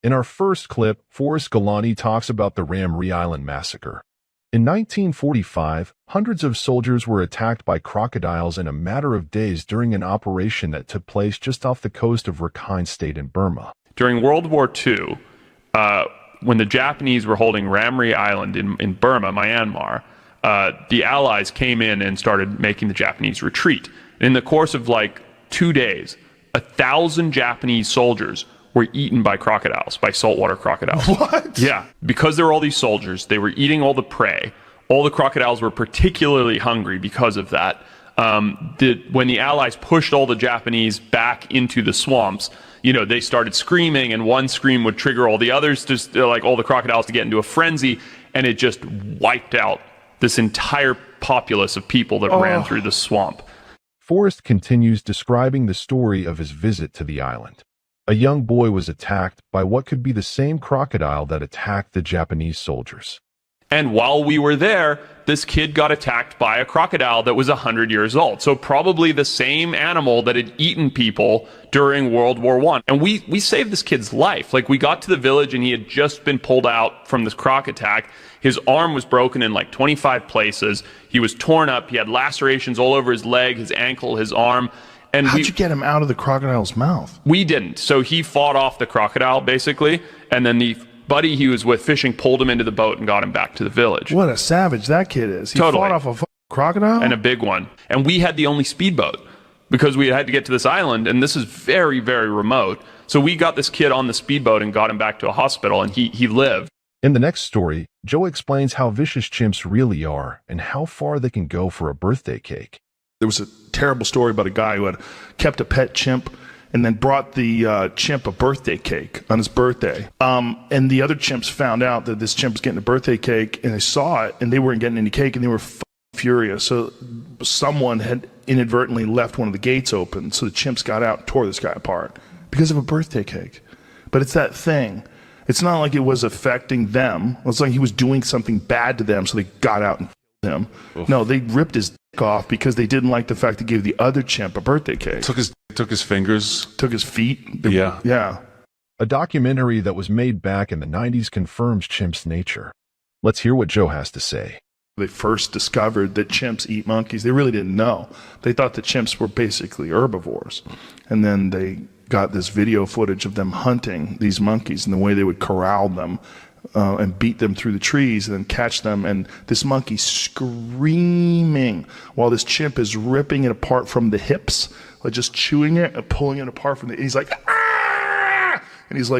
In our first clip, Forrest Galani talks about the Ramree Island massacre. In 1945, hundreds of soldiers were attacked by crocodiles in a matter of days during an operation that took place just off the coast of Rakhine State in Burma. During World War II, when the Japanese were holding Ramree Island in Burma, Myanmar, the Allies came in and started making the Japanese retreat. In the course of like 2 days, 1,000 Japanese soldiers were eaten by crocodiles, by saltwater crocodiles. What? Yeah, because there were all these soldiers, they were eating all the prey. All the crocodiles were particularly hungry because of that. When the Allies pushed all the Japanese back into the swamps, you know, they started screaming, and one scream would trigger all the others, just like all the crocodiles, to get into a frenzy, and it just wiped out this entire populace of people that ran through the swamp. Forrest continues describing the story of his visit to the island. A young boy was attacked by what could be the same crocodile that attacked the Japanese soldiers. And while we were there, this kid got attacked by a crocodile that was 100 years old. So probably the same animal that had eaten people during World War I. And we saved this kid's life. Like, we got to the village and he had just been pulled out from this croc attack. His arm was broken in like 25 places. He was torn up. He had lacerations all over his leg, his ankle, his arm. And how'd you get him out of the crocodile's mouth? We didn't. So he fought off the crocodile, basically, and then the buddy he was with fishing pulled him into the boat and got him back to the village. What a savage that kid is. He Totally. fought off a crocodile? And a big one. And we had the only speedboat because we had to get to this island, and this is very, very remote. So we got this kid on the speedboat and got him back to a hospital, and he lived. In the next story, Joe explains how vicious chimps really are and how far they can go for a birthday cake. There was a terrible story about a guy who had kept a pet chimp and then brought the chimp a birthday cake on his birthday. And the other chimps found out that this chimp was getting a birthday cake, and they saw it, and they weren't getting any cake, and they were furious. So someone had inadvertently left one of the gates open, so the chimps got out and tore this guy apart because of a birthday cake. But it's that thing. It's not like it was affecting them. It's like he was doing something bad to them, so they got out and killed him. Oof. No, they ripped his dick off because they didn't like the fact they gave the other chimp a birthday cake. Took his fingers. Took his feet. Yeah. A documentary that was made back in the 90s confirms chimps' nature. Let's hear what Joe has to say. They first discovered that chimps eat monkeys. They really didn't know. They thought the chimps were basically herbivores. And then they got this video footage of them hunting these monkeys and the way they would corral them and beat them through the trees and then catch them. And this monkey screaming while this chimp is ripping it apart from the hips, like just chewing it and pulling it apart from the, he's like, ah! And he's like